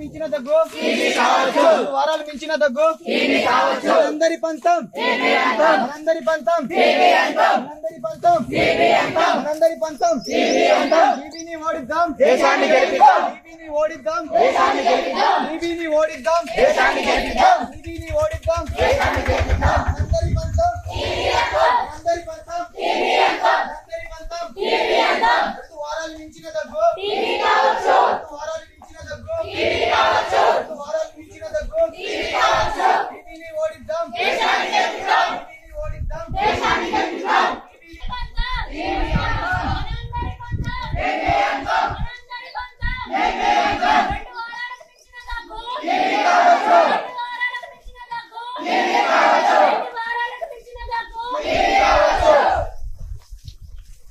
మించిన దగ్గు వారాలు మించిన దగ్గు మనందరి పంతం మనందరి పంతం మనందరి పంతం మనందరి పంతం టీవీని ఓడిద్దాం దేశాన్ని గెలిపిద్దాం టీవీని ఓడిద్దాం దేశాన్ని గెలిపిద్దాం టీవీని ఓడిద్దాం దేశాన్ని గెలిపిద్దాం టీవీని ఓడిద్దాం దేశాన్ని గెలిపిద్దాం మనందరి పంతం మనందరి పంతం మనందరి పంతం వారాలు మించిన దగ్గు వారాలు మించిన దగ్గు వారాలు మించిన దగ్గు టీవీని ఓడిద్దాం దేశాన్ని గెలిపిద్దాం టీవీని ఓడిద్దాం దేశాన్ని గెలిపిద్దాం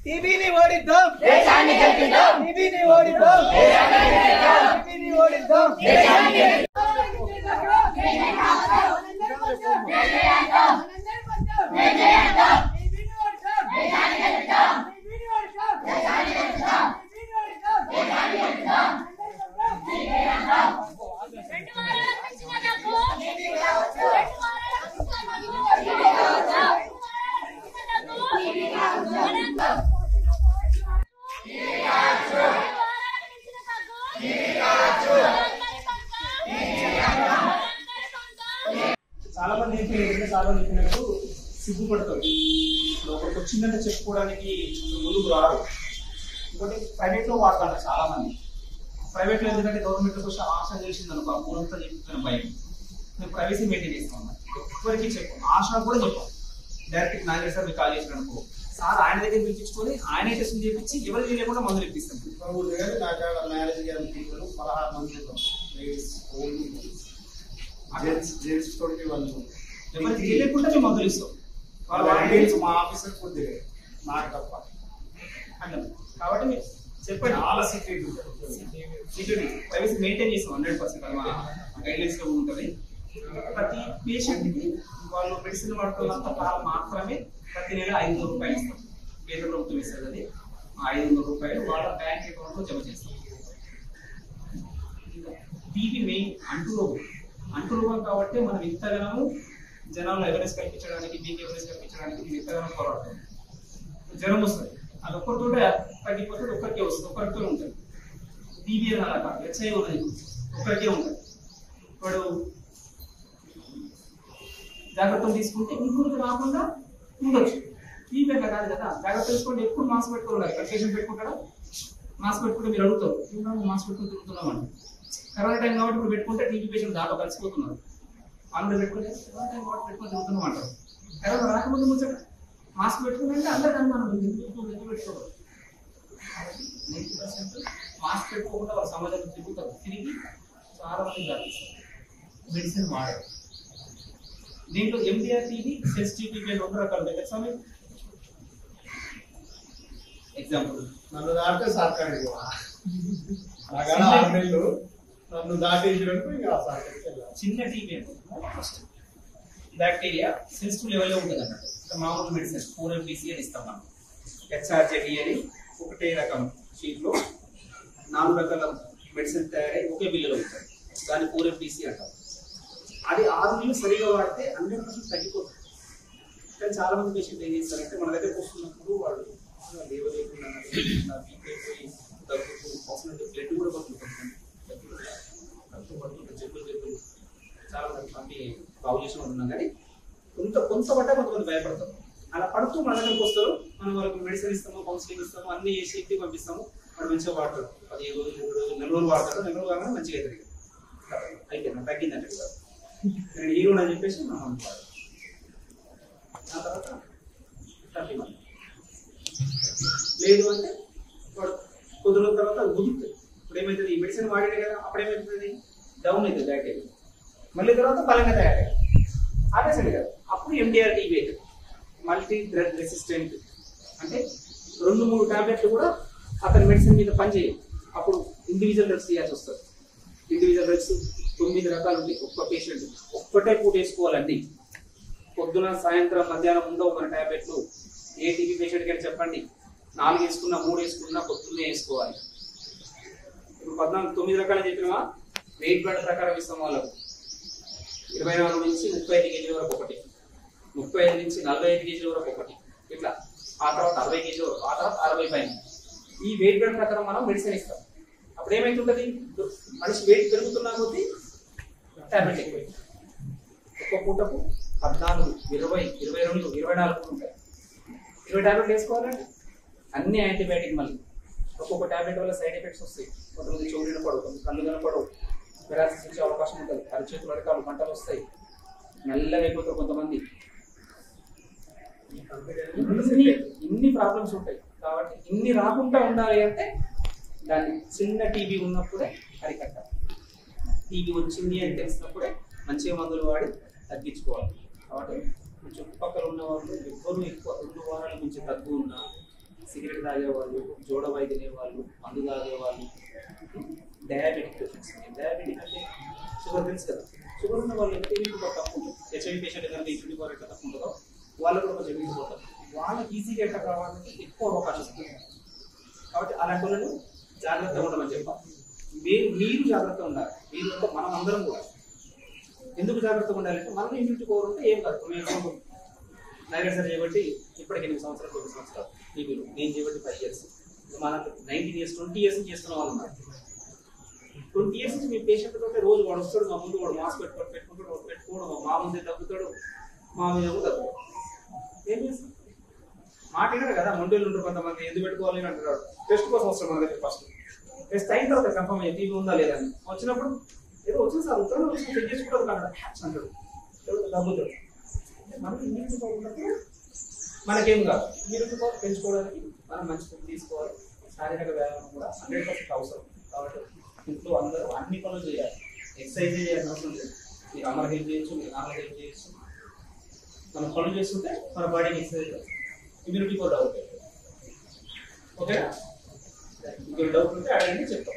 టీవీని ఓడిద్దాం దేశాన్ని గెలిపిద్దాం టీవీని ఓడిద్దాం టీవీని ఓడిద్దాం దేశాన్ని గెలిపిద్దాం చాలా మంది చెప్పినట్టు సిగ్గుపడతారు. ఒకరికి వచ్చిందంటే చెప్పుకోవడానికి ముందుకు రారు. ఇంకోటి ప్రైవేట్ లో వాడతారు చాలా మంది. ప్రైవేట్ లో ఎందుకంటే గవర్నమెంట్ కోసం ఆశ చేసింది అనుకో పూర్వంతా చెప్తున్న భయం. మేము ప్రైవసీ మెయింటైన్ చేస్తాం. ఎవరికి చెప్పాం, ఆశ కూడా చెప్పాం. డైరెక్ట్ నాగేశ్వర సార్ మీకు కాల్ చేసిన అనుకో సార్ ఆయన దగ్గర పిలిపించుకొని ఆయనే టెస్ట్ చేయించి ఎవరు తెలియకుండా మందులు ఇప్పిస్తాం. మ్యారేజ్ గారు 16 మంది జెంట్స్ తోటి వాళ్ళు ఎవరికి తెలియకుండా మేము మందులు ఇస్తాం. మా ఆఫీసర్ కొద్ది నాకు తప్ప అన్నాం. కాబట్టి మీరు చెప్పండి చాలా సెక్యూరిటీ ప్రైవసీ మెయింటైన్ చేస్తాం 100%. మా గైడ్లైన్స్ లో ఉంటుంది. ప్రతి పేషెంట్ కి వాళ్ళు మెడిసిన్ వాడుతున్నంత కాలం మాత్రమే ప్రతి నెల 500 రూపాయలు ఇస్తాం. కేంద్ర ప్రభుత్వం ఇస్తుంది. అది 500 రూపాయలు వాళ్ళ బ్యాంక్ అకౌంట్ లో జమ చేస్తాం. టీవీ మెయిన్ అంటురోగం కాబట్టి మనం ఇంతగానో జనాల్లో అవేర్నెస్ కల్పించడానికి మీకు అవేర్నెస్ కల్పించడానికి మేము ఇంతగానో పోరాడుతాం. జ్వరం వస్తుంది, అది ఒక్కరితో తగ్గిపోతుంది, ఒక్కరికే వస్తుంది, ఒక్కరితో ఉంటుంది. టీవీ అని అలా కాదు, హెచ్ఐవి ఉన్నది ఒక్కరికే ఉంటుంది. ఇప్పుడు జాగ్రత్తలు తీసుకుంటే ఇంకొకరికి రాకుండా ఉండొచ్చు. టీవీ అట్లా కాదు కదా, జాగ్రత్త తీసుకోండి. ఎప్పుడు మాస్క్ పెట్టుకోవాలి. పేషెంట్ పెట్టుకుంటారా? మాస్క్ పెట్టుకుంటే మీరు అడుగుతారు, మాస్క్ పెట్టుకుని తిరుగుతున్నామండి. కరోనా టైం కాబట్టి ఇప్పుడు పెట్టుకుంటే టీవీ పేషెంట్ దాంట్లో కలిసిపోతున్నారు. వాళ్ళు పెట్టుకుంటే కరోనా టైం కాబట్టి పెట్టుకుని తిరుగుతున్నాం అంటారు. కరోనా రాకముందు ముచ్చట మాస్క్ పెట్టుకుంటే అందరికీ అనుమానం ఎందుకు పెట్టుకోవాలి. కష్టపడదు. 90% మాస్క్ పెట్టుకోకుండా వాళ్ళ సమాజంలో తిరుగుతారు, తిరిగి చాలా మంది వ్యాపిస్తారు, మెడిసిన్ వాడరు. దీంట్లో ఎండిఆర్ టీబీ, సెన్స్ టీబీ 2 రకాలు ఉంటాయి కదా స్వామి. ఎగ్జాంపుల్ నన్ను దాటితే సర్కారు నాకాడ 6 నెలలు నన్ను దాటేసినట్టు ఇంకా సర్కారుకి వెళ్ళాలి. చిన్న టీబీ అంటే ఫస్ట్ బ్యాక్టీరియా సెన్సిటివ్ లెవెల్లో ఉంటుంది అన్నట్టు. మామూలు మెడిసిన్ 4FDC అని ఇస్తాం మనం. HRJD అని ఒకటే రకం షీట్లో 4 రకాల మెడిసిన్ తయారై ఒకే బిల్లులో ఉంటాయి, దాన్ని 4FDC అంటాం. అది 6 నెలలు సరిగా వాడితే 100% తగ్గిపోతుంది. కానీ చాలా మంది పేషెంట్ ఏం చేస్తారంటే మన దగ్గర వస్తున్నప్పుడు వాళ్ళు లేవలేకుండా దగ్గుతూ అవసరం బ్లడ్ కూడా పడుతుంటుంది, జబ్బులు చాలా మంది బాగు చేసిన ఉన్నాం. కానీ కొంత పడ్డా కొంతమంది భయపడతారు. అలా పడుతూ మన దగ్గరకు వస్తారు, మనం వాళ్ళకి మెడిసిన్ ఇస్తాము, కౌన్సిలింగ్ ఇస్తాము, అన్ని చేసి ఇంటికి పంపిస్తాము. వాడు మంచిగా వాడతాడు, 15 రోజులు 3 రోజులు 4 రోజులు వాడతాడు. 4 రోజులు కాగానే మంచిగా అవుతుంది, అయిపోయింది తగ్గిందంటే కాదు నేను హీరో అని చెప్పేసి మనం అనుకోవాలి. ఆ తర్వాత 30 మంది లేదు అంటే వాడు కొద్ది రోజుల తర్వాత ఉదుకుతుంది. ఇప్పుడు ఏమవుతుంది, ఈ మెడిసిన్ వాడినే కదా, అప్పుడేమవుతుంది డౌన్ అవుతుంది బ్యాక్టీరియా, మళ్ళీ తర్వాత బలంగా తయారయ్యాయి ఆపేసండి కదా. అప్పుడు ఎండిఆర్ టీబీ అవుతుంది, మల్టీ డ్రగ్ రెసిస్టెంట్. అంటే 2-3 టాబ్లెట్లు కూడా అతని మెడిసిన్ మీద పనిచేయవు. అప్పుడు ఇండివిజువల్ డ్రగ్స్ చేయాల్సి వస్తుంది. ఇండివిజువల్ డ్రగ్స్ 9 రకాలు ఉంటాయి. ఒక్క పేషెంట్ ఒక్కటే పూట వేసుకోవాలండి. పొద్దున సాయంత్రం మధ్యాహ్నం ఉండవు మన టాబ్లెట్లు. ఏ టీబీ పేషెంట్ కానీ చెప్పండి, 4 వేసుకున్నా 3 వేసుకున్నా పొద్దున్నే వేసుకోవాలి. ఇప్పుడు 9 రకాలు చెప్పినవా, వెయిట్ బ్లడ్ ప్రకారం ఇస్తాం వాళ్ళకు. 24 నుంచి 35 కేజీల వరకు ఒకటి, 35 నుంచి 45 కేజీల వరకు ఒకటి, ఇట్లా ఆ తర్వాత 60 కేజీల వరకు, ఆ తర్వాత 60 పైన. ఈ వెయిట్ బ్లడ్ ప్రకారం మనం మెడిసిన్ ఇస్తాం. అప్పుడు ఏమైతుంటది, మనిషి వెయిట్ పెరుగుతున్నా కొద్దీ టాబ్లెట్ ఎక్కువ. ఒక్క పూటకు 14, 20, 22, 24 ఉంటాయి. 20 టాబ్లెట్లు వేసుకోవాలండి. అన్ని యాంటీబయాటిక్. మళ్ళీ ఒక్కొక్క టాబ్లెట్ వల్ల సైడ్ ఎఫెక్ట్స్ వస్తాయి. కొంతమంది చెవులు వినపడవు, కొంత కళ్ళు కనపడవు, పెరాలసిస్ వచ్చే అవకాశం ఉంటుంది, అరచేతులు అడకాలు మంటలు వస్తాయి, మెల్లగా అయిపోతారు కొంతమంది. ఇన్ని ప్రాబ్లమ్స్ ఉంటాయి. కాబట్టి ఇన్ని రాకుండా ఉండాలి అంటే దాన్ని చిన్న టీబీ ఉన్నప్పుడే అరికట్టాలి. టీబీ వచ్చింది అని తెలిసినప్పుడే మంచిగా మందులు వాడి తగ్గించుకోవాలి. కాబట్టి చుట్టుపక్కల ఉన్న వాళ్ళు ఎవ్వరూ ఎక్కువ 2 వారాల నుంచి తగ్గు ఉన్నా, సిగరెట్ తాగేవాళ్ళు, జోడవాయి తినేవాళ్ళు, మందు తాగేవాళ్ళు, డయాబెటిక్ పేషెంట్స్. డయాబెటిక్ అంటే షుగర్ తెలుసు కదా, షుగర్ ఉన్న వాళ్ళు ఎంత ఇంటికి తక్కువ ఉంటుంది. హెచ్ఐవి పేషెంట్ కనుక ఇంటికి పోరు ఎట్లా తక్కువ ఉంటుందో వాళ్ళు కూడా కొంచెం ఇంటికి పోతారు. వాళ్ళకి ఈజీగా ఎట్లా కావాలంటే ఎక్కువ అవకాశం ఉంటుంది. కాబట్టి అలాంటి వాళ్ళని జాగ్రత్తగా ఉండమని చెప్పాలి. మీరు జాగ్రత్తగా ఉండాలి. మీరు అంటే మనం అందరం కూడా ఎందుకు జాగ్రత్తగా ఉండాలంటే మనం ఇంటికి పోవాలంటే ఏం కాదు. నాగర్ సార్ చేయబట్టి ఇప్పటికి 8 సంవత్సరాలు 9 సంవత్సరాలు టీవీలో, నేను చేయబట్టి 5 years. మన 19 years 20 years నుంచి చేస్తున్న వాళ్ళు ఉన్నారు. 20 years నుంచి మీ పేషెంట్ తోటే రోజు వాడు వస్తాడు, మా ముందు వాడు మాస్క్ పెట్టుకోవడం, మా ముందే తగ్గుతాడు, మా మీద కూడా తగ్గుతాడు. ఏం చేస్తాం, మాట వినరు కదా. మొండేళ్ళు ఉంటారు కొంతమంది, ఎందుకు పెట్టుకోవాలి అని అంటారు. టెస్ట్ కోసం వస్తాడు మన దగ్గర. ఫస్ట్ టెస్ట్ అయిన తర్వాత కన్ఫర్మ్ అయ్యి టీవీ ఉందా లేదా అని వచ్చినప్పుడు ఏదో వచ్చింది సార్ ఉత్తరం వచ్చి చెక్ చేసుకుంటారు కదా అంటాడు, తగ్గుతాడు. మనం ఇమ్యూనిటీ ఉన్నప్పుడు మనకేం కాదు. ఇమ్యూనిటీ పెంచుకోవడానికి మనం మంచి ఫుడ్ తీసుకోవాలి. శారీరక వ్యాయామం కూడా 100% అవసరం. కాబట్టి ఇంట్లో అందరూ అన్ని పనులు చేయాలి. ఎక్సర్సైజ్ చేయాల్సిన అవసరం లేదు. మీరు అమర హెల్ప్ చేయొచ్చు, మీరు నాన్న హెల్ప్ చేయొచ్చు. మనం పనులు చేస్తుంటే మన బాడీకి ఎక్సర్సైజ్, ఇమ్యూనిటీ కూడా డెవలప్ అవుతుంది. ఓకేనా? ఇంకొక డౌట్ ఉంటే అడగండి, చెప్తాం.